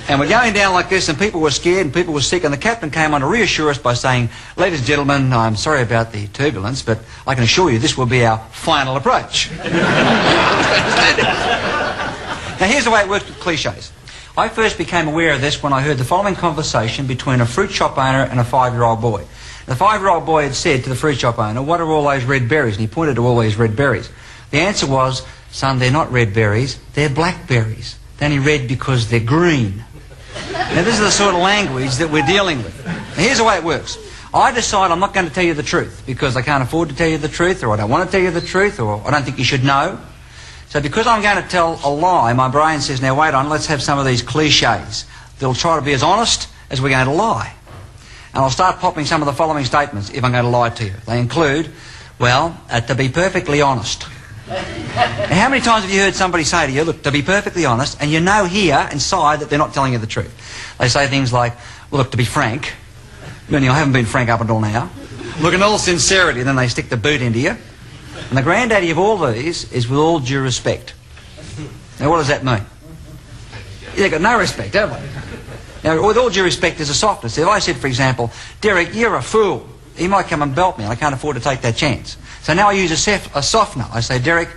And we're going down like this, and people were scared and people were sick, and the captain came on to reassure us by saying, ladies and gentlemen, I'm sorry about the turbulence, but I can assure you this will be our final approach. Now here's the way it works with cliches. I first became aware of this when I heard the following conversation between a fruit shop owner and a 5-year-old boy. The 5-year-old boy had said to the fruit shop owner, what are all those red berries? And he pointed to all these red berries. The answer was, son, they're not red berries, they're blackberries. They're only red because they're green. Now this is the sort of language that we're dealing with. Now here's the way it works. I decide I'm not going to tell you the truth because I can't afford to tell you the truth, or I don't want to tell you the truth, or I don't think you should know. So because I'm going to tell a lie, my brain says, now wait on, let's have some of these cliches that'll try to be as honest as we're going to lie. And I'll start popping some of the following statements if I'm going to lie to you. They include, well, to be perfectly honest. Now, how many times have you heard somebody say to you, look, to be perfectly honest, and you know here inside that they're not telling you the truth? They say things like, well, look, to be frank, meaning I haven't been frank up until now. Look, in all sincerity, and then they stick the boot into you. And the granddaddy of all these is with all due respect. Now, what does that mean? They've got no respect, have they? Now, with all due respect, there's a softness. If I said, for example, Derek, you're a fool, he might come and belt me, and I can't afford to take that chance. So now I use a softener. I say, Derek,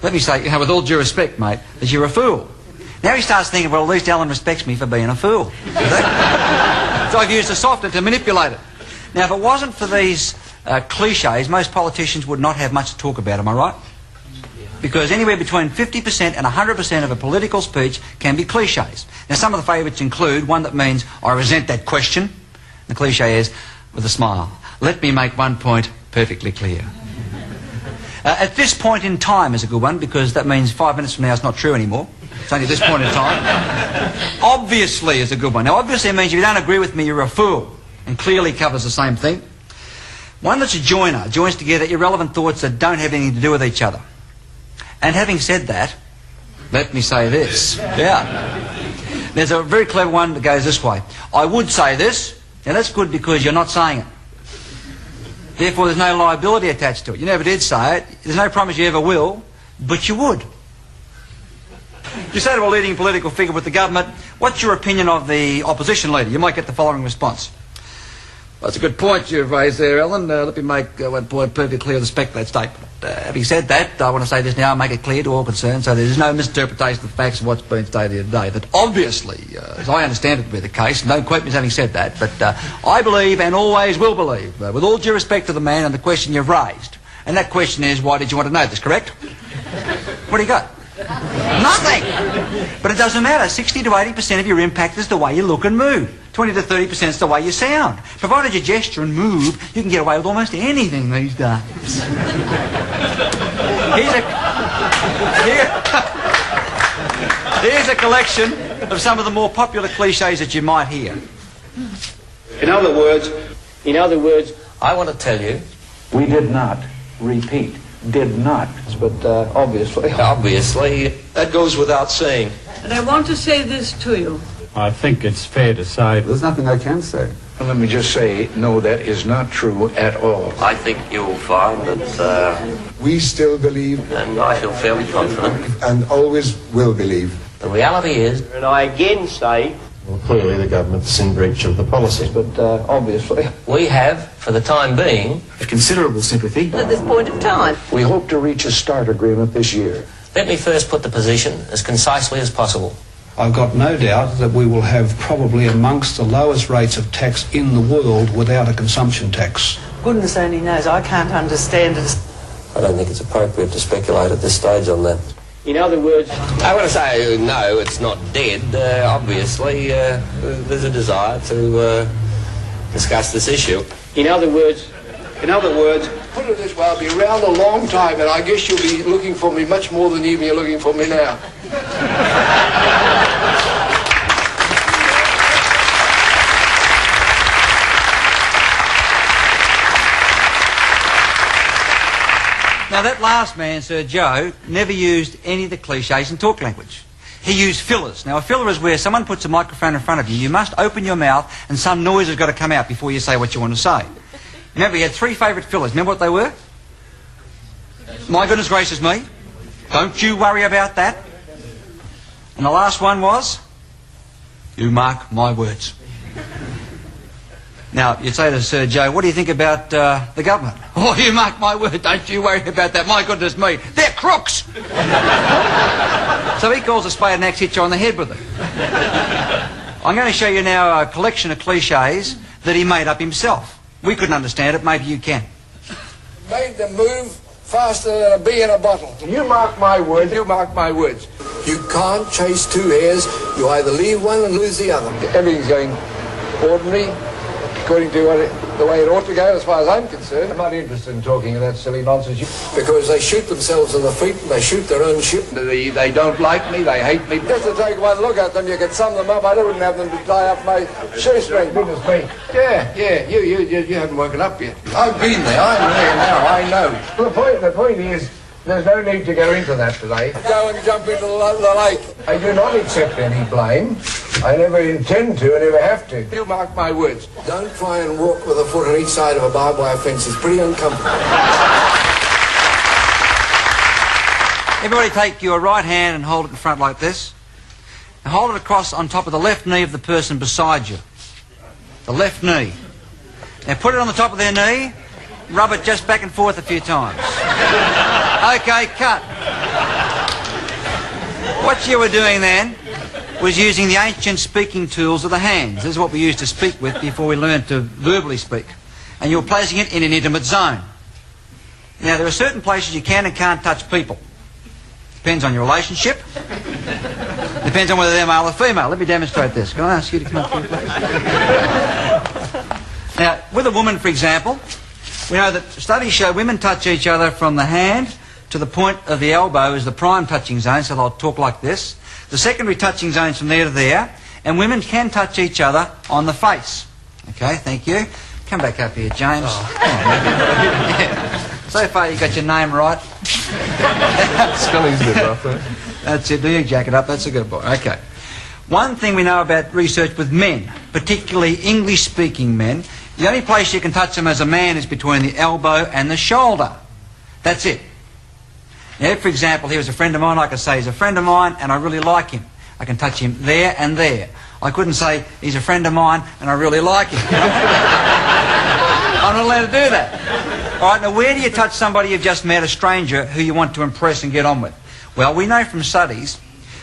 let me say, with all due respect, mate, that you're a fool. Now he starts thinking, well, at least Allan respects me for being a fool. So I've used a softener to manipulate it. Now, if it wasn't for these cliches, most politicians would not have much to talk about, am I right? Because anywhere between 50% and 100% of a political speech can be cliches. Now, some of the favourites include one that means, I resent that question. The cliche is, with a smile, let me make one point perfectly clear. At this point in time is a good one, because that means 5 minutes from now it's not true anymore. It's only at this point in time. Obviously is a good one. Now, obviously means if you don't agree with me, you're a fool, and clearly covers the same thing. One that's a joiner, joins together irrelevant thoughts that don't have anything to do with each other. And having said that, let me say this. Yeah. There's a very clever one that goes this way. I would say this. Now that's good because you're not saying it. Therefore there's no liability attached to it. You never did say it. There's no promise you ever will, but you would. You say to a leading political figure with the government, what's your opinion of the opposition leader? You might get the following response. Well, that's a good point you've raised there, Allan. Let me make one point perfectly clear with respect to that statement. Having said that, I want to say this now and make it clear to all concerned so there's no misinterpretation of the facts of what's been stated here today. That obviously, as I understand it to be the case, and don't quote me as having said that, but I believe and always will believe, with all due respect to the man and the question you've raised. And that question is, why did you want to know this, correct? What do you got? Nothing! But it doesn't matter. 60 to 80% of your impact is the way you look and move. 20 to 30% is the way you sound. Provided you gesture and move, you can get away with almost anything these days. Here's a collection of some of the more popular cliches that you might hear. In other words, I want to tell you, we did not repeat. Did not, but obviously. Obviously, that goes without saying. And I want to say this to you. I think it's fair to say there's nothing I can say. Well, let me just say, no, that is not true at all. I think you'll find that We still believe, and I feel fairly confident, and always will believe. the reality is, And I again say, well, clearly the government's in breach of the policy. But obviously. we have, for the time being, Considerable sympathy. At this point of time. We hope to reach a START agreement this year. let me first put the position as concisely as possible. I've got no doubt that we will have probably amongst the lowest rates of tax in the world without a consumption tax. Goodness only knows, I can't understand it. I don't think it's appropriate to speculate at this stage on that. in other words, I want to say, no, it's not dead. Obviously, there's a desire to discuss this issue. in other words, Put it this way, I'll be around a long time, and I guess you'll be looking for me much more than even you're looking for me now. Now that last man, Sir Joe, never used any of the cliches in talk language. He used fillers. Now a filler is where someone puts a microphone in front of you. You must open your mouth and some noise has got to come out before you say what you want to say. Remember, he had three favourite fillers. Remember what they were? My goodness gracious me. Don't you worry about that. And the last one was? You mark my words. Now, you'd say to Sir Joe, what do you think about the government? Oh, you mark my word, don't you worry about that. My goodness me, they're crooks. So he calls a spade an axe, hits you on the head with it. I'm going to show you now a collection of cliches that he made up himself. We couldn't understand it, maybe you can. Made them move faster than a bee in a bottle. You mark my words. You mark my words. You can't chase two hares. You either leave one and lose the other. Everything's going ordinary, according to the way it ought to go, as far as I'm concerned. I'm not interested in talking of that silly nonsense. Because they shoot themselves in the feet and they shoot their own ship. They don't like me, they hate me. Just to take one look at them, you could sum them up. I wouldn't have them to tie up my shoestring. Goodness me. Yeah, you haven't woken up yet. I've been there, I'm there now, I know. The point is, there's no need to go into that today. Go and jump into the lake. I do not accept any blame. I never intend to and never have to. You mark my words. Don't try and walk with a foot on each side of a barbed wire fence. It's pretty uncomfortable. Everybody take your right hand and hold it in front like this. And hold it across on top of the left knee of the person beside you. The left knee. Now put it on the top of their knee. Rub it just back and forth a few times. Okay, cut. What you were doing then was using the ancient speaking tools of the hands. This is what we used to speak with before we learned to verbally speak. And you were placing it in an intimate zone. Now, there are certain places you can and can't touch people. Depends on your relationship. Depends on whether they're male or female. Let me demonstrate this. Can I ask you to come up here, please? Now, with a woman, for example, we know that studies show women touch each other from the hand to the point of the elbow is the prime touching zone, so they'll talk like this. The secondary touching zone's from there to there, and women can touch each other on the face. Okay, thank you. Come back up here, James. Oh. Yeah. So far you got your name right. Spelling's a bit rough, though. That's it, do you jack it up? That's a good boy. Okay. One thing we know about research with men, particularly English-speaking men, the only place you can touch them as a man is between the elbow and the shoulder. That's it. Now, if, for example, he was a friend of mine, I could say he's a friend of mine and I really like him. I can touch him there and there. I couldn't say he's a friend of mine and I really like him. I'm not allowed to do that. All right, now where do you touch somebody you've just met, a stranger, who you want to impress and get on with? Well, we know from studies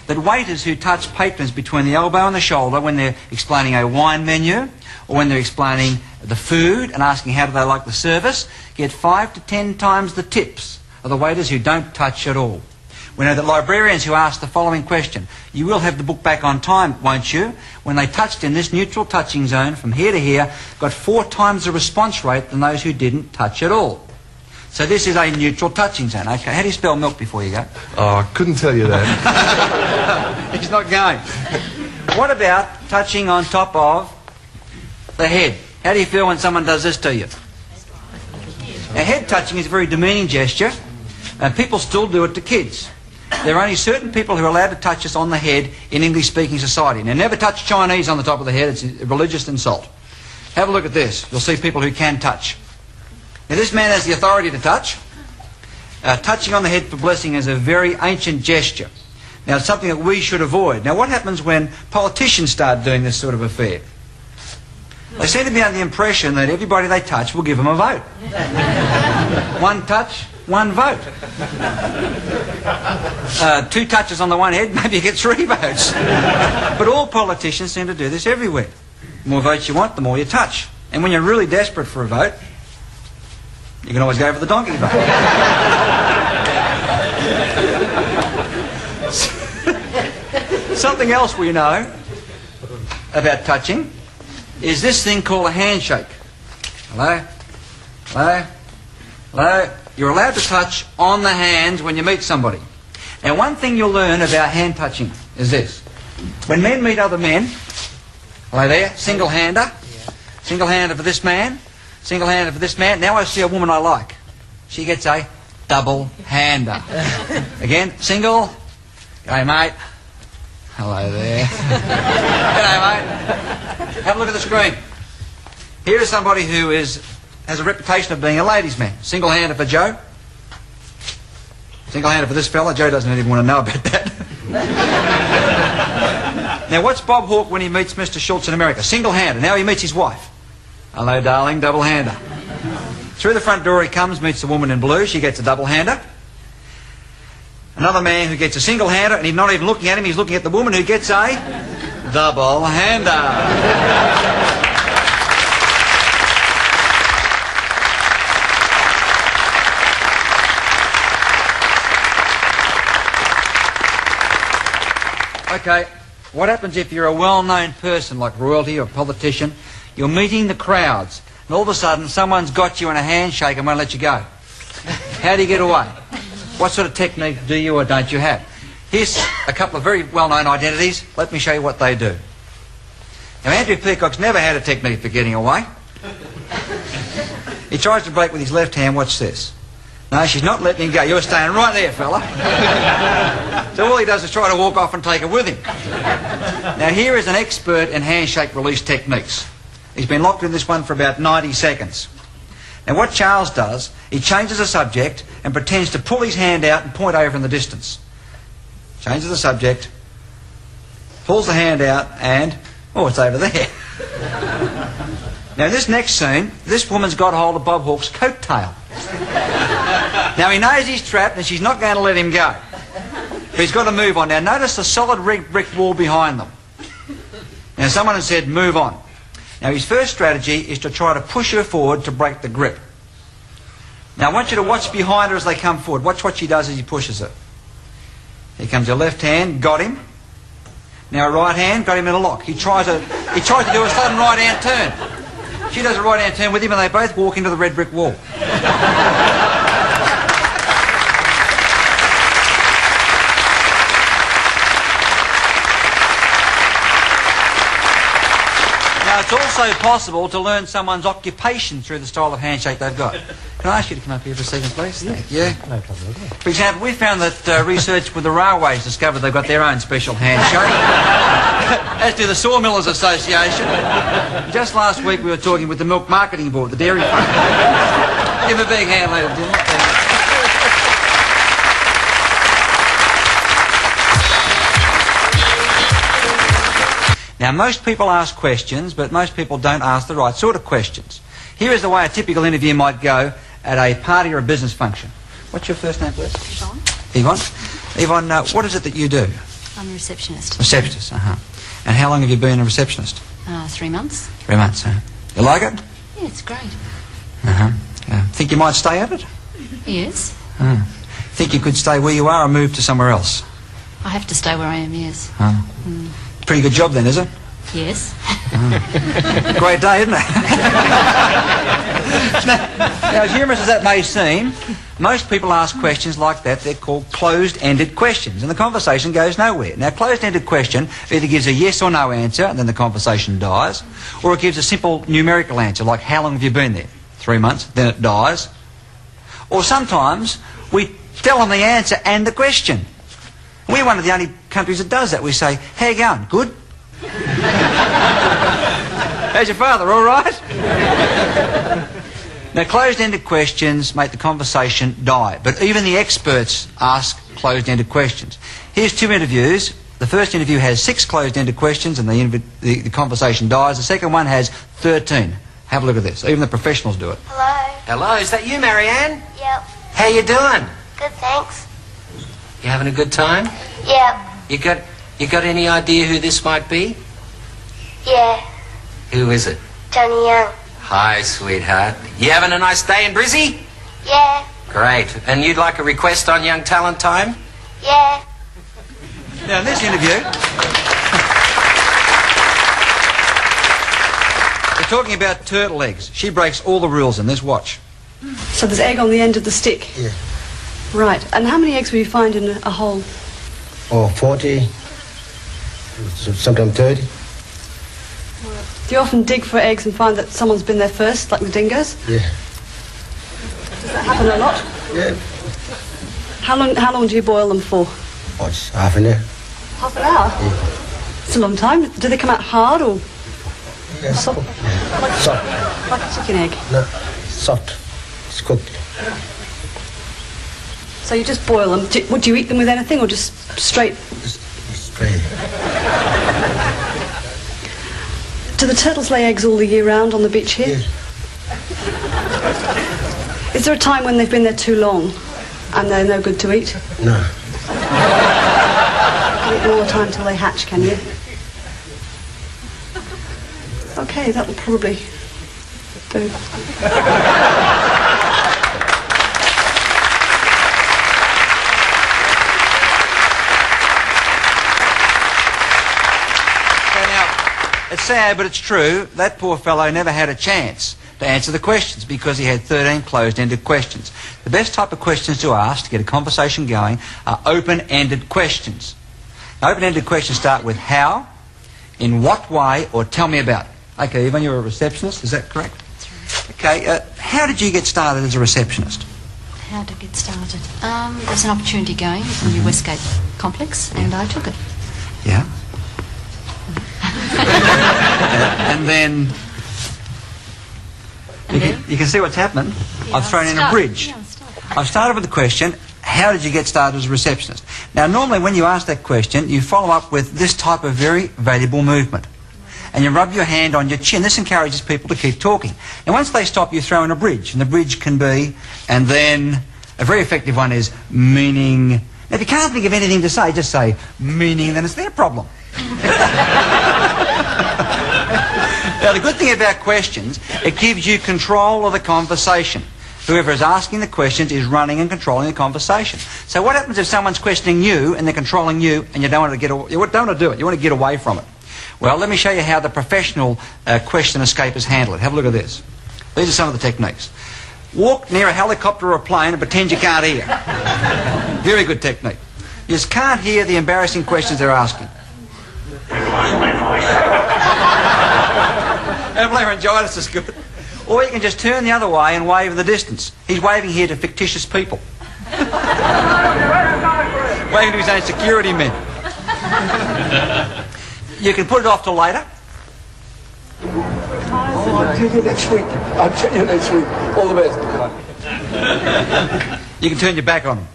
that waiters who touch patrons between the elbow and the shoulder when they're explaining a wine menu or when they're explaining the food and asking how do they like the service get 5 to 10 times the tips of the waiters who don't touch at all. We know that librarians who ask the following question, you will have the book back on time, won't you? When they touched in this neutral touching zone from here to here, got 4 times the response rate than those who didn't touch at all. So this is a neutral touching zone. Okay, how do you spell milk before you go? Oh, I couldn't tell you that. He's not going. What about touching on top of the head? How do you feel when someone does this to you? Now, head touching is a very demeaning gesture, and people still do it to kids. There are only certain people who are allowed to touch us on the head in English-speaking society. Now, never touch Chinese on the top of the head. It's a religious insult. Have a look at this. You'll see people who can touch. Now, this man has the authority to touch. Touching on the head for blessing is a very ancient gesture. Now, it's something that we should avoid. Now, what happens when politicians start doing this sort of affair? They seem to be under the impression that everybody they touch will give them a vote. One touch, one vote. 2 touches on the one head, maybe you get 3 votes. But all politicians seem to do this everywhere. The more votes you want, the more you touch. And when you're really desperate for a vote, you can always go for the donkey vote. Something else we know about touching is this thing called a handshake. Hello? Hello? Hello? You're allowed to touch on the hands when you meet somebody. Now, one thing you'll learn about hand touching is this. When men meet other men, hello there, single-hander, single-hander for this man, single-hander for this man. Now I see a woman I like. She gets a double-hander. Again, single. G'day, mate. Hello there. G'day, mate. Have a look at the screen. Here is somebody who has a reputation of being a ladies' man. Single-hander for Joe. Single-hander for this fella. Joe doesn't even want to know about that. Now, what's Bob Hawke when he meets Mr. Schultz in America? Single-handed. Now he meets his wife. Hello, darling, double-hander. Through the front door he comes, meets the woman in blue. She gets a double-hander. Another man who gets a single-hander, and he's not even looking at him, he's looking at the woman who gets a double-hander. Okay, what happens if you're a well-known person like royalty or politician? You're meeting the crowds, and all of a sudden someone's got you in a handshake and won't let you go. How do you get away? What sort of technique do you or don't you have? Here's a couple of very well-known identities. Let me show you what they do. Now, Andrew Peacock's never had a technique for getting away. He tries to break with his left hand. Watch this. No, she's not letting him go. You're staying right there, fella. So all he does is try to walk off and take her with him. Now, here is an expert in handshake release techniques. He's been locked in this one for about 90 seconds. Now, what Charles does, he changes the subject and pretends to pull his hand out and point over in the distance. Changes the subject, pulls the hand out, and, oh, it's over there. Now, in this next scene, this woman's got hold of Bob Hawke's coattail. Now, he knows he's trapped and she's not going to let him go. But he's got to move on. Now, notice the solid brick wall behind them. Now, someone has said, move on. Now, his first strategy is to try to push her forward to break the grip. Now, I want you to watch behind her as they come forward. Watch what she does as he pushes her. Here comes her left hand, got him. Now, right hand, got him in a lock. He tries to do a sudden right-hand turn. She does a right-hand turn with him and they both walk into the red brick wall. Now, it's also possible to learn someone's occupation through the style of handshake they've got. Can I ask you to come up here for a second, please? Thank you. No problem. For example, we found that research with the railways discovered they've got their own special handshake, as do the Sawmillers Association. Just last week we were talking with the Milk Marketing Board, the dairy farm. Give a big hand, ladies and gentlemen. Now, most people ask questions, but most people don't ask the right sort of questions. Here is the way a typical interview might go at a party or a business function. What's your first name, please? Yvonne. Yvonne, what is it that you do? I'm a receptionist. Receptionist, uh-huh. And how long have you been a receptionist? 3 months. 3 months, huh? You like it? Yeah, it's great. Uh-huh. Think you might stay at it? Yes. Think you could stay where you are or move to somewhere else? I have to stay where I am, yes. Pretty good job then, is it? Yes. Great day, isn't it? Now, as humorous as that may seem, most people ask questions like that. They're called closed-ended questions, and the conversation goes nowhere. Now, closed-ended question either gives a yes or no answer, and then the conversation dies, or it gives a simple numerical answer, like how long have you been there? 3 months, then it dies. Or sometimes we tell them the answer and the question. We're one of the only countries that does that. We say, how you going? Good? How's your father? All right? Now, closed-ended questions make the conversation die, but even the experts ask closed-ended questions. Here's 2 interviews. The first interview has 6 closed-ended questions and the conversation dies. The second one has 13. Have a look at this. Even the professionals do it. Hello. Hello, is that you, Marianne? Yep. How you doing? Good, thanks. You having a good time? Yep. You got any idea who this might be? Yeah. Who is it? Johnny Young. Hi, sweetheart. You having a nice day in Brizzy? Yeah. Great. And you'd like a request on Young Talent Time? Yeah. Now, in this interview, we're talking about turtle eggs. She breaks all the rules in this. Watch. So there's egg on the end of the stick? Yeah. Right. And how many eggs will you find in a hole? Or 40, sometimes 30. Do you often dig for eggs and find that someone's been there first, like the dingoes? Yeah. Does that happen a lot? Yeah. How long do you boil them for? Oh, it's half an hour. Half an hour? Yeah. It's a long time. Do they come out hard or Yeah, soft? Yeah. Soft. Like a chicken egg? No, soft. It's cooked. So you just boil them. Would you eat them with anything or just straight? Straight. Do the turtles lay eggs all the year round on the beach here? Yes. Is there a time when they've been there too long and they're no good to eat? No. Can eat all the time till they hatch, can you? Okay, that'll probably do. It's sad, but it's true. That poor fellow never had a chance to answer the questions because he had 13 closed-ended questions. The best type of questions to ask to get a conversation going are open-ended questions. Now, open-ended questions start with how, in what way, or tell me about it. Okay, Yvonne, you're a receptionist, is that correct? That's right. Okay, how did you get started as a receptionist? How to get started? There's an opportunity going at the New Westgate complex, and I took it. Yeah. And then you can see what's happened. Yeah, I've thrown in a bridge. Yeah, I've started with the question, how did you get started as a receptionist? Now, normally when you ask that question, you follow up with this type of very valuable movement. And you rub your hand on your chin. This encourages people to keep talking. And once they stop, you throw in a bridge. And the bridge can be, and then a very effective one is meaning. Now, if you can't think of anything to say, just say meaning, then it's their problem. Now, the good thing about questions, it gives you control of the conversation. Whoever is asking the questions is running and controlling the conversation. So what happens if someone's questioning you and they're controlling you and you don't want to do it, you want to get away from it? Well, let me show you how the professional question escapers handle it. Have a look at this. These are some of the techniques. Walk near a helicopter or a plane and pretend you can't hear. Very good technique. You just can't hear the embarrassing questions they're asking. Have laryngitis is good. Or you can just turn the other way and wave in the distance. He's waving here to fictitious people. Waving to his own security men. You can put it off till later. Oh, I'll tell you next week. I'll tell you next week. All the best. You can turn your back on them.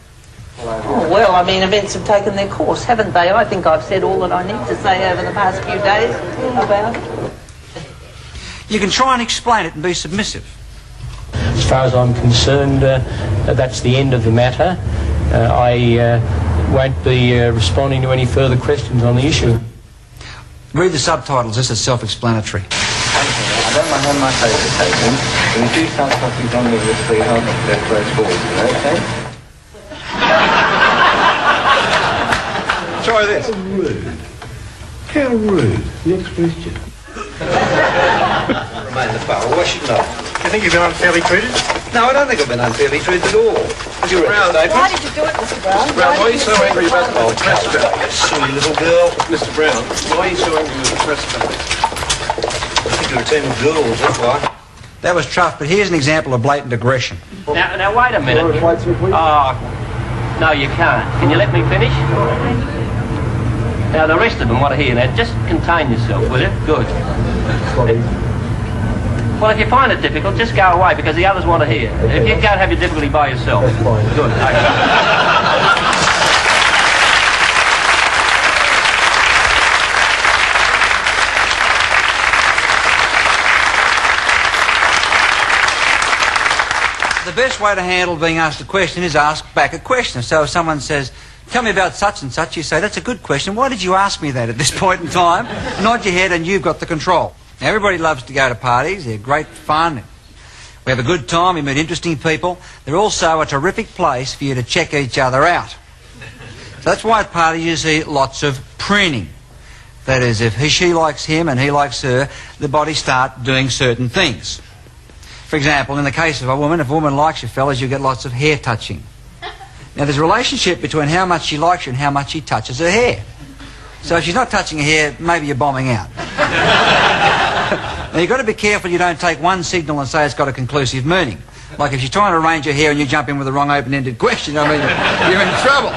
Oh, well, I mean, events have taken their course, haven't they? I think I've said all that I need to say over the past few days. About it. You can try and explain it and be submissive. As far as I'm concerned, that's the end of the matter. I won't be responding to any further questions on the issue. Read the subtitles, this is self-explanatory. I don't mind how much I have taken. When you do start talking to me with the help of that first ball, okay? Try this. How rude. How rude. Next question. Remain the bar. Why should not? Do you think you've been unfairly treated? No, I don't think I've been unfairly treated at all. Mr. Brown, Why did you do it, Mr. Brown? Brown, why are you so angry about the press about You silly little girl. Mr. Brown, why are you so angry with the press about it? I think you're a team of girls, that's why. That was tough, but here's an example of blatant aggression. Now wait a minute. Oh, no, you can't. Can you let me finish? Now, the rest of them want to hear that. Just contain yourself, will you? Good. Well, if you find it difficult, just go away, because the others want to hear. If you can't have your difficulty by yourself. Good. Okay. The best way to handle being asked a question is ask back a question. So if someone says, tell me about such and such, you say, that's a good question. Why did you ask me that at this point in time? Nod your head and you've got the control. Now, everybody loves to go to parties. They're great fun. We have a good time. We meet interesting people. They're also a terrific place for you to check each other out. So that's why at parties you see lots of preening. That is, if she likes him and he likes her, the bodies start doing certain things. For example, in the case of a woman, if a woman likes you fellas, you get lots of hair touching. Now, there's a relationship between how much she likes you and how much she touches her hair. So if she's not touching her hair, maybe you're bombing out. Now, you've got to be careful you don't take one signal and say it's got a conclusive meaning. Like if she's trying to arrange her hair and you jump in with the wrong open-ended question, I mean, you're in trouble.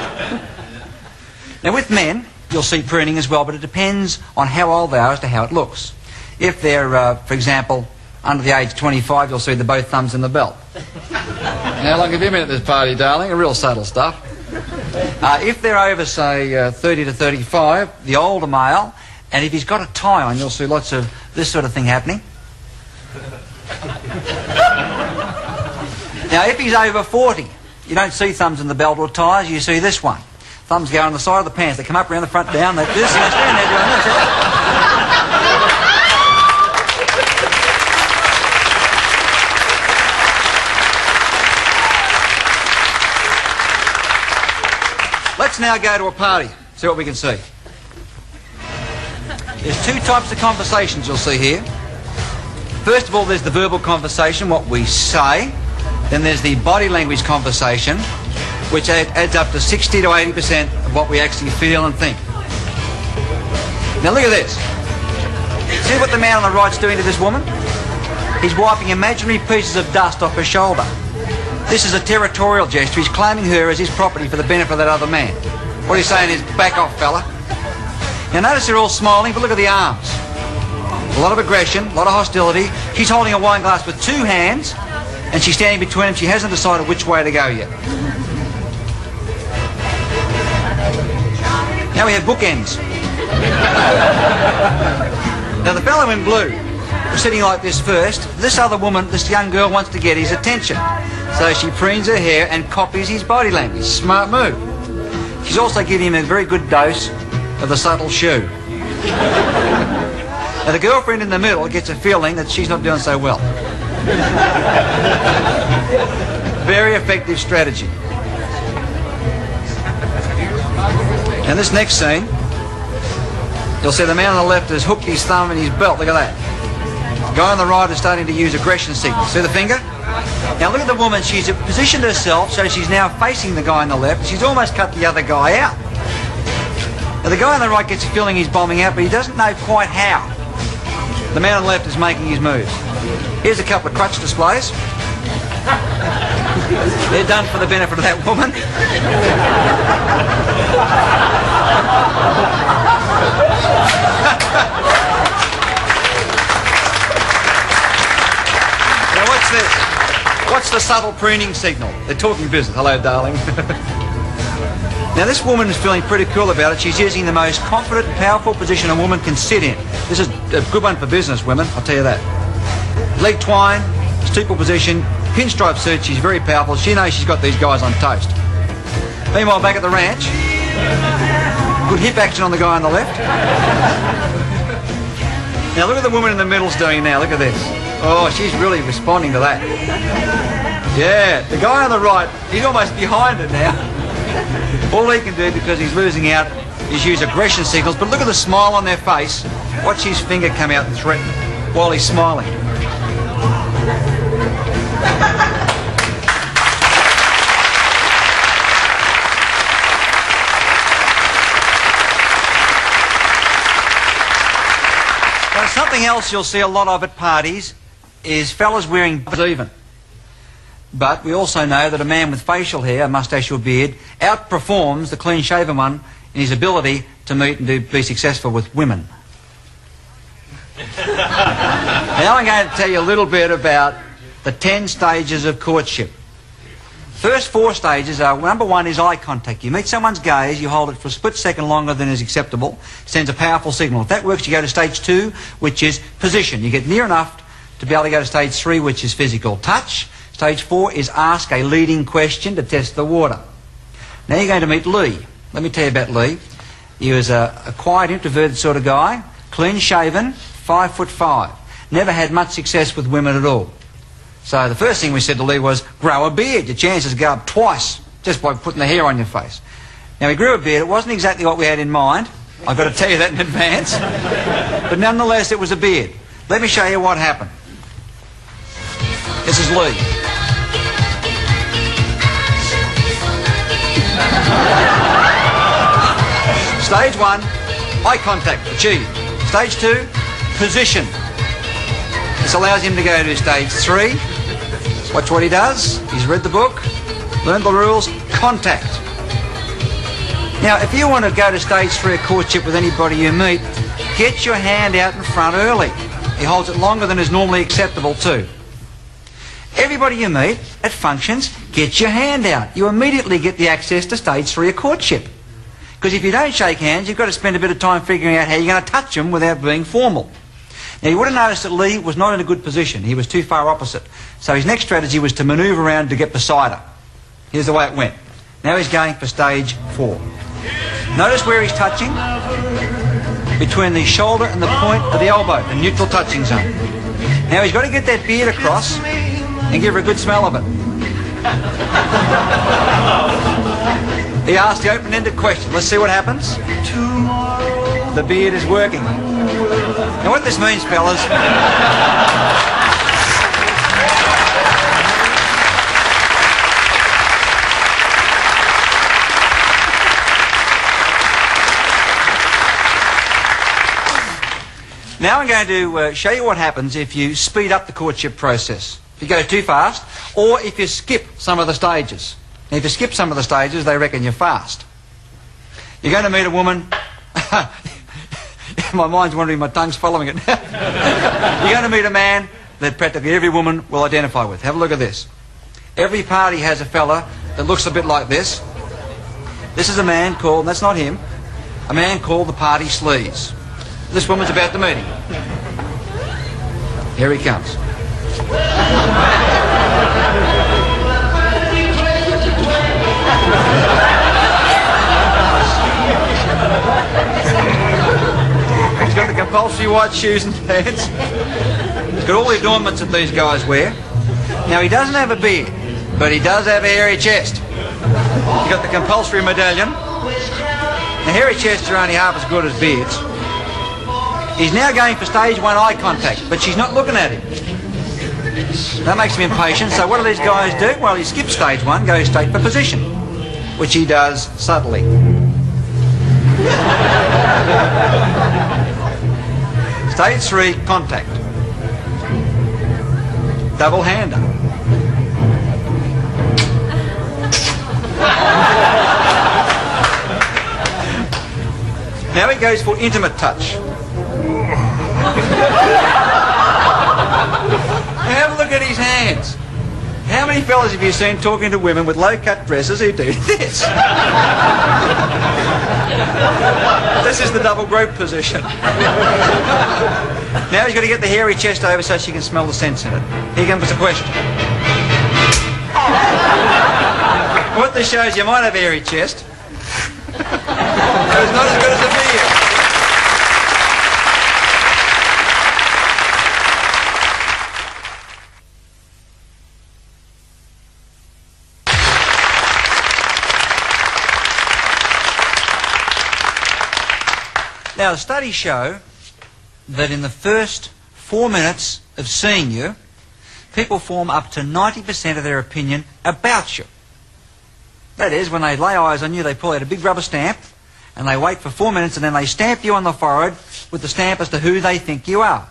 Now, with men, you'll see preening as well, but it depends on how old they are as to how it looks. If they're, for example, under the age of 25, you'll see the both thumbs in the belt. How long have you been at this party, darling? Real subtle stuff. If they're over, say, 30 to 35, the older male, and if he's got a tie on, you'll see lots of this sort of thing happening. Now, if he's over 40, you don't see thumbs in the belt or ties, you see this one. Thumbs go on the side of the pants. They come up around the front, down, like this, and they stand there doing this. Let's now go to a party, see what we can see. There's two types of conversations you'll see here. First of all, there's the verbal conversation, what we say. Then there's the body language conversation, which adds up to 60 to 80% of what we actually feel and think. Now look at this. See what the man on the right's doing to this woman? He's wiping imaginary pieces of dust off her shoulder. This is a territorial gesture. He's claiming her as his property for the benefit of that other man. What he's saying is, back off, fella. Now notice they're all smiling, but look at the arms. A lot of aggression, a lot of hostility. She's holding a wine glass with two hands, and she's standing between them. She hasn't decided which way to go yet. Now we have bookends. Now the fellow in blue was sitting like this first. This other woman, this young girl, wants to get his attention. So she preens her hair and copies his body language. Smart move. She's also giving him a very good dose of the subtle shoe. Now the girlfriend in the middle gets a feeling that she's not doing so well. Very effective strategy. And this next scene, you'll see the man on the left has hooked his thumb in his belt. Look at that. The guy on the right is starting to use aggression signals. See the finger? Now look at the woman. She's positioned herself so she's now facing the guy on the left. She's almost cut the other guy out. Now the guy on the right gets a feeling he's bombing out, but he doesn't know quite how. The man on the left is making his moves. Here's a couple of crutch displays. They're done for the benefit of that woman. Now what's this? What's the subtle pruning signal? They're talking business. Hello, darling. Now this woman is feeling pretty cool about it. She's using the most confident and powerful position a woman can sit in. This is a good one for business women, I'll tell you that. Leg twine, steeple position, pinstripe suit. She's very powerful. She knows she's got these guys on toast. Meanwhile, back at the ranch, good hip action on the guy on the left. Now look at the woman in the middle's doing now. Look at this. Oh, she's really responding to that. Yeah, the guy on the right, he's almost behind her now. All he can do, because he's losing out, is use aggression signals. But look at the smile on their face. Watch his finger come out and threaten while he's smiling. Now, something else you'll see a lot of at parties is fellas wearing even. But we also know that a man with facial hair, a moustache or beard, outperforms the clean-shaven one in his ability to meet and be successful with women. Now I'm going to tell you a little bit about the 10 stages of courtship. First 4 stages are, number 1 is eye contact. You meet someone's gaze, you hold it for a split second longer than is acceptable, sends a powerful signal. If that works, you go to stage 2, which is position. You get near enough to be able to go to stage 3, which is physical touch. Stage 4 is ask a leading question to test the water. Now you're going to meet Lee. Let me tell you about Lee. He was a quiet, introverted sort of guy, clean-shaven, 5'5". Never had much success with women at all. So the first thing we said to Lee was, grow a beard. Your chances go up twice just by putting the hair on your face. Now he grew a beard. It wasn't exactly what we had in mind. I've got to tell you that in advance. But nonetheless, it was a beard. Let me show you what happened. This is Lee. Stage 1, eye contact, achieved. Stage 2, position. This allows him to go to stage 3. Watch what he does. He's read the book, learned the rules, contact. Now, if you want to go to stage 3 of courtship with anybody you meet, get your hand out in front early. He holds it longer than is normally acceptable too. Everybody you meet at functions, get your hand out. You immediately get the access to stage 3 of courtship. Because if you don't shake hands, you've got to spend a bit of time figuring out how you're going to touch them without being formal. Now, you would have noticed that Lee was not in a good position. He was too far opposite. So his next strategy was to manoeuvre around to get beside her. Here's the way it went. Now he's going for stage 4. Notice where he's touching. Between the shoulder and the point of the elbow, the neutral touching zone. Now he's got to get that beard across and give her a good smell of it. He asked the open-ended question. Let's see what happens. The beard is working. Now what this means, fellas... Now I'm going to show you what happens if you speed up the courtship process. If you go too fast, or if you skip some of the stages. Now, if you skip some of the stages, they reckon you're fast. You're going to meet a woman... My mind's wandering, my tongue's following it. You're going to meet a man that practically every woman will identify with. Have a look at this. Every party has a fella that looks a bit like this. This is a man called, that's not him, a man called the Party Sleaze. This woman's about to meet him. Here he comes. He's got the compulsory white shoes and pants. He's got all the adornments that these guys wear. Now he doesn't have a beard, but he does have a hairy chest. He's got the compulsory medallion. Now hairy chests are only half as good as beards. He's now going for stage 1 eye contact, but she's not looking at him. That makes him impatient, so what do these guys do? Well, he skips stage 1, goes straight for position, which he does subtly. Stage 3, contact. Double hander. Now he goes for intimate touch. Have a look at his hands. How many fellas have you seen talking to women with low-cut dresses who do this? This is the double grope position. Now he's got to get the hairy chest over so she can smell the sense in it. Here comes the question. What this shows, you might have a hairy chest, but it's not as good as a beard. Now, studies show that in the first 4 minutes of seeing you, people form up to 90% of their opinion about you. That is, when they lay eyes on you, they pull out a big rubber stamp, and they wait for 4 minutes, and then they stamp you on the forehead with the stamp as to who they think you are.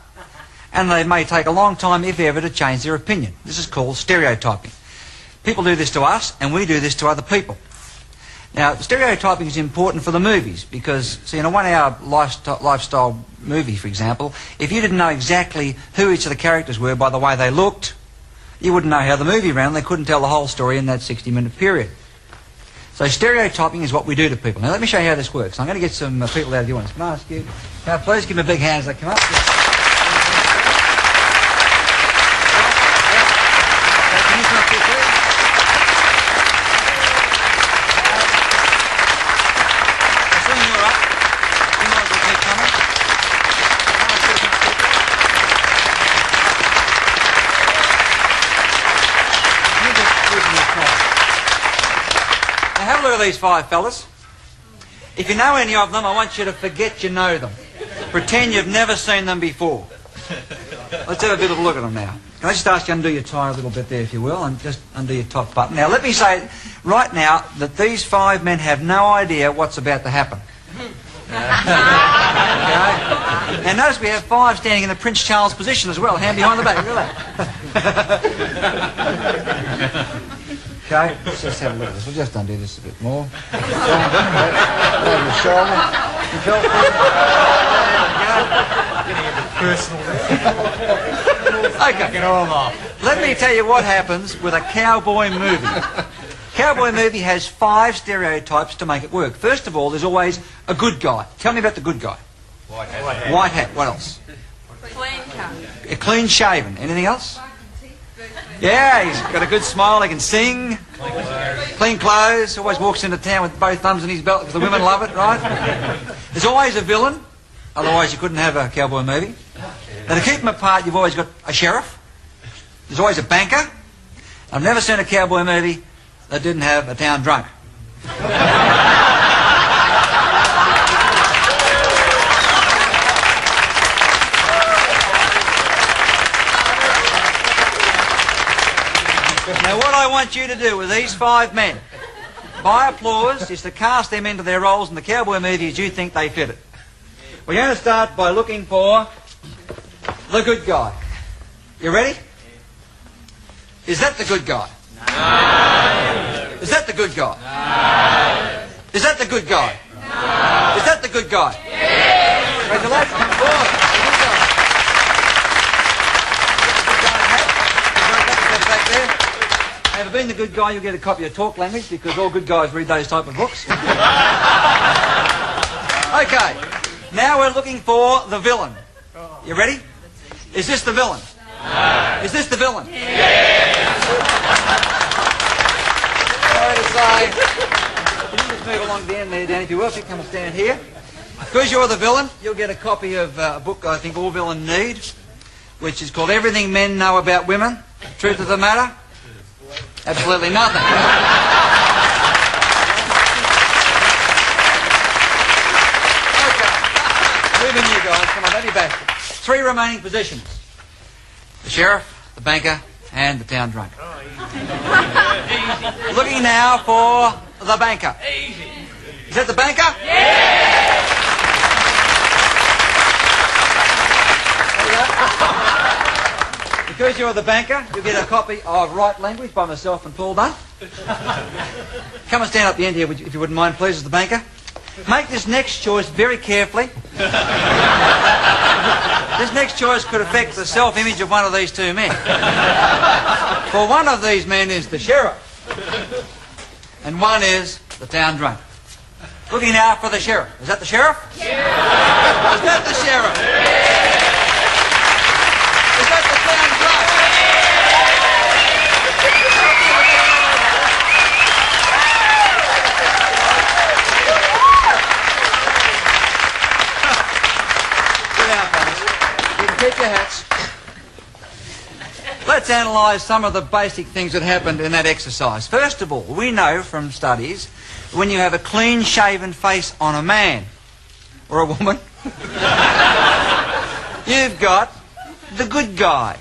And they may take a long time, if ever, to change their opinion. This is called stereotyping. People do this to us, and we do this to other people. Now, stereotyping is important for the movies because, see, in a 1-hour lifestyle movie, for example, if you didn't know exactly who each of the characters were by the way they looked, you wouldn't know how the movie ran. They couldn't tell the whole story in that 60-minute period. So stereotyping is what we do to people. Now, let me show you how this works. I'm going to get some people out of the audience. Can I ask you? Now, please give me a big hand as they come up. Can you come up here, please? Look at these 5 fellas. If you know any of them, I want you to forget you know them. Pretend you've never seen them before. Let's have a bit of a look at them now. Can I just ask you to undo your tie a little bit there, if you will, and just undo your top button. Now, let me say right now that these 5 men have no idea what's about to happen. Okay? Now, notice we have 5 standing in the Prince Charles position as well, hand behind the back. Okay, let's just have a look at this. We'll just undo this a bit more. Over your shoulder. Getting a bit personal there. Okay. Let me tell you what happens with a cowboy movie. Cowboy movie has 5 stereotypes to make it work. First of all, there's always a good guy. Tell me about the good guy. White hat. White hat. What else? Clean Clean shaven. Anything else? Yeah, he's got a good smile, he can sing. Clean clothes, always walks into town with both thumbs in his belt because the women love it, right? There's always a villain, otherwise you couldn't have a cowboy movie. Now to keep them apart, you've always got a sheriff. There's always a banker. I've never seen a cowboy movie that didn't have a town drunk. Now what I want you to do with these 5 men, by applause, is to cast them into their roles in the cowboy movie as you think they fit it. We're going to start by looking for the good guy. You ready? Is that the good guy? No. Is that the good guy? No. Is that the good guy? No. Is that the good guy? Yes. Congratulations. Come forward. Back there. Have you been the good guy, you'll get a copy of Talk Language because all good guys read those type of books. Okay. Now we're looking for the villain. You ready? Is this the villain? No. Is this the villain? Yes. Sorry to say. Can you just move along to the end there, Dan? If you will, if you come and stand here. Because you're the villain, you'll get a copy of a book I think all villains need, which is called Everything Men Know About Women. Truth of the matter? Absolutely nothing. Moving you guys, come on, don't be bashful. 3 remaining positions. The sheriff, the banker, and the town drunk. Looking now for the banker. Is that the banker? Yeah! Because you're the banker, you'll get a copy of Right Language by myself and Paul Dunn. Come and stand up the end here, if you wouldn't mind, please, as the banker. Make this next choice very carefully. This next choice could affect the self-image of one of these 2 men. For one of these men is the sheriff, and one is the town drunk. Looking now for the sheriff. Is that the sheriff? Yeah. Is that the sheriff? Yeah. Is that the town drunk? Sit down, fellas. You can keep your hats. Let's analyse some of the basic things that happened in that exercise. First of all, we know from studies when you have a clean-shaven face on a man or a woman, you've got the good guy.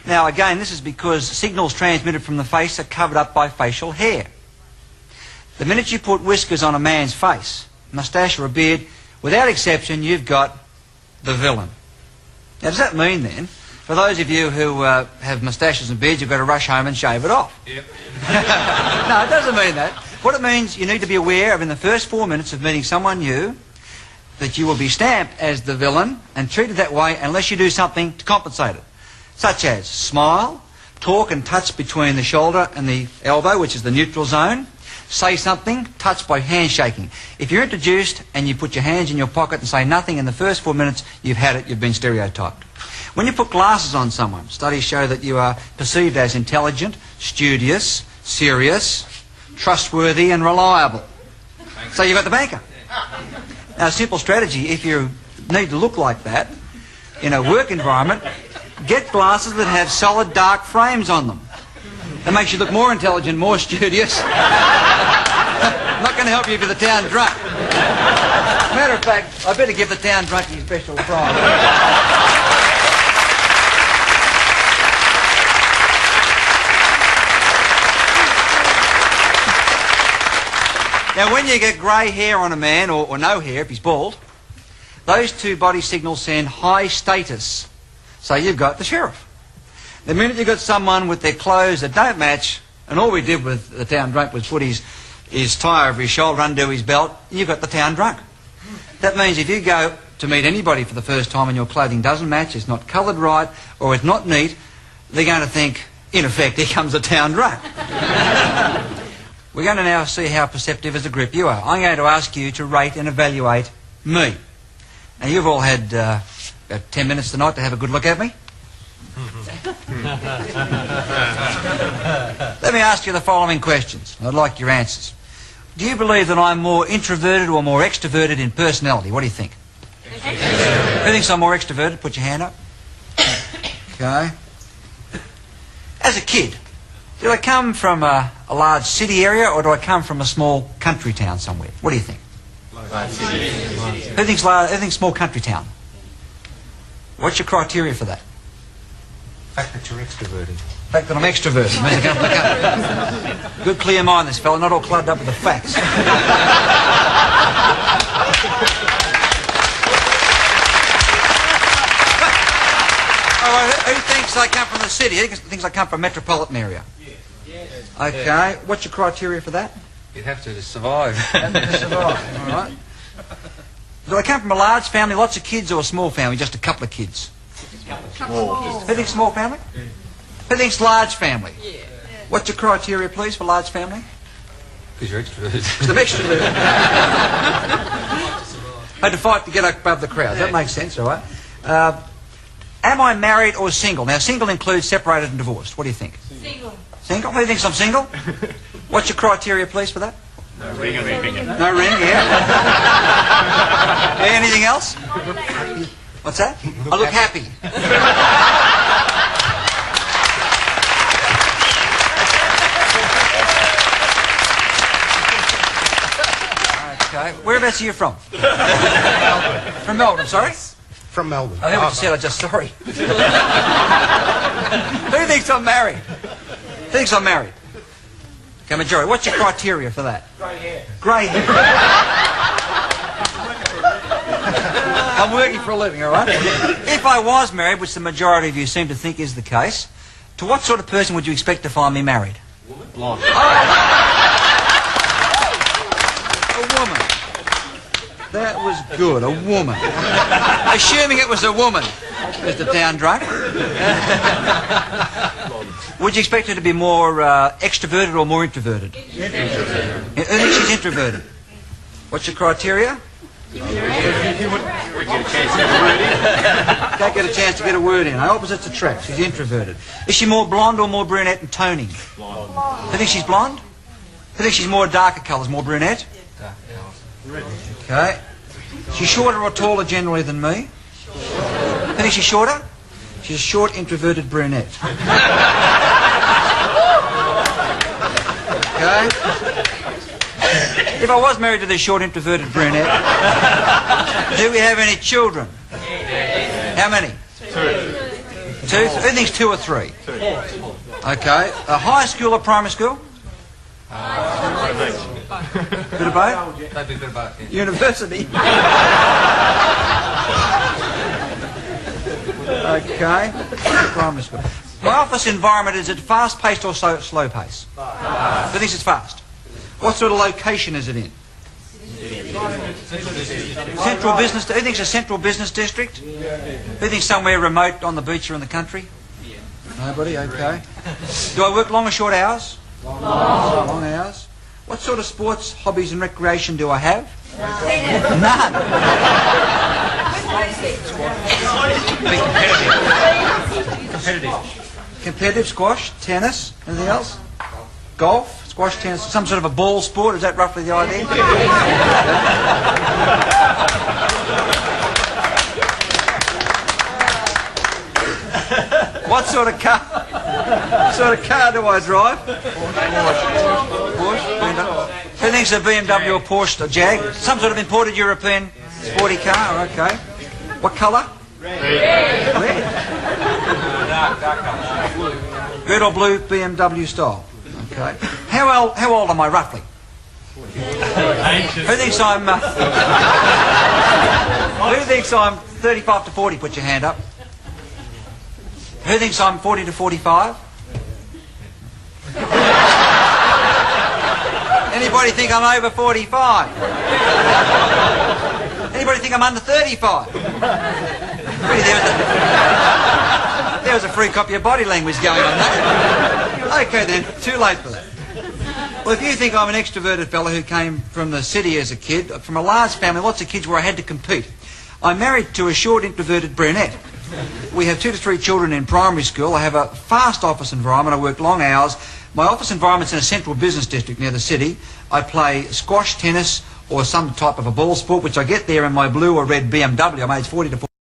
Now, again, this is because signals transmitted from the face are covered up by facial hair. The minute you put whiskers on a man's face, moustache or a beard, without exception, you've got the villain. Now, does that mean, then, for those of you who have moustaches and beards, you've got to rush home and shave it off? Yep. No, it doesn't mean that. What it means, you need to be aware of in the first 4 minutes of meeting someone new, that you will be stamped as the villain and treated that way unless you do something to compensate it. Such as smile, talk and touch between the shoulder and the elbow, which is the neutral zone. Say something, touch by handshaking. If you're introduced and you put your hands in your pocket and say nothing in the first 4 minutes, you've had it, you've been stereotyped. When you put glasses on someone, studies show that you are perceived as intelligent, studious, serious, trustworthy and reliable. So you've got the banker. Now, a simple strategy, if you need to look like that in a work environment, get glasses that have solid dark frames on them. That makes you look more intelligent, more studious. Not going to help you if you're the town drunk. Matter of fact, I better give the town drunk his special prize. Now, when you get grey hair on a man, or no hair if he's bald, those 2 body signals send high status. So you've got the sheriff. The minute you've got someone with their clothes that don't match, and all we did with the town drunk was put his tie over his shoulder, undo his belt, you've got the town drunk. That means if you go to meet anybody for the first time and your clothing doesn't match, it's not coloured right, or it's not neat, they're going to think, in effect, here comes the town drunk. We're going to now see how perceptive as a group you are. I'm going to ask you to rate and evaluate me. Now, you've all had Got 10 minutes tonight to have a good look at me? Let me ask you the following questions. I'd like your answers. Do you believe that I'm more introverted or more extroverted in personality? What do you think? Who thinks I'm more extroverted? Put your hand up. Okay. As a kid, did I come from a large city area or do I come from a small country town somewhere? What do you think? Who thinks small country town? What's your criteria for that? The fact that you're extroverted. The fact that I'm extroverted. Good clear mind, this fella, not all clubbed up with the facts. Who thinks I come from the city? Who thinks I come from a metropolitan area? Okay, what's your criteria for that? You'd have to survive. All right. Do I come from a large family, lots of kids, or a small family, just a couple of kids? Who thinks small family? Who thinks large family? What's your criteria, please, for large family? Because you're extroverted. Because I'm extroverted. I had to fight to get above the crowd. That makes sense, all right? Am I married or single? Now, single includes separated and divorced. What do you think? Single. Single? Who thinks I'm single? What's your criteria, please, for that? No ring on your finger. No ring, yeah. Anything else? What's that? I look happy. Okay. Whereabouts are you from? From Melbourne, I'm sorry? From Melbourne. I heard what you said, I'm just sorry. Who thinks I'm married? Who thinks I'm married? Okay, majority. What's your criteria for that? Grey hair. Grey hair. I'm working for a living, all right? If I was married, which the majority of you seem to think is the case, to what sort of person would you expect to find me married? Blonde. A woman. That was good, a woman. Assuming it was a woman, Mr. Town Drunk. Would you expect her to be more extroverted or more introverted? Introverted. Who thinks she's introverted? What's your criteria? Can't get a chance to get a word in. Opposites attract. She's introverted. Is she more blonde or more brunette and toning? Blonde. Who thinks she's blonde? Who thinks she's more darker colours, more brunette? Okay. She's shorter or taller generally than me? Who thinks she's shorter? She's a short, introverted brunette. Okay. If I was married to this short, introverted brunette, do we have any children? How many? Two. Two? Who thinks 2 or 3? 2. Okay. A high school or primary school? Bit of both? They'd be good about it. University. Okay. Primary school. My office environment, is it fast-paced or slow pace? Who thinks it's fast? What sort of location is it in? Central business. Who thinks a central business district? Who thinks somewhere remote on the beach or in the country? Nobody. Okay. Do I work long or short hours? Long hours. What sort of sports, hobbies and recreation do I have? None. Competitive squash, tennis, anything else? Golf, squash, tennis, some sort of a ball sport, is that roughly the idea? What sort of car? What sort of car do I drive? Porsche. Who thinks a BMW or Porsche or Jag? Some sort of imported European sporty car, okay. What colour? Red. Red or blue BMW style. Okay. How old am I roughly? Who thinks I'm 35 to 40? Put your hand up. Who thinks I'm 40 to 45? Anybody think I'm over 45? Anybody think I'm under 35? There was a free copy of body language going on there. Okay then, too late for that. Well, if you think I'm an extroverted fellow who came from the city as a kid, from a large family, lots of kids where I had to compete, I'm married to a short, introverted brunette. We have 2 to 3 children in primary school. I have a fast office environment. I work long hours. My office environment's in a central business district near the city. I play squash, tennis, or some type of a ball sport, which I get there in my blue or red BMW. I'm aged 40 to 40.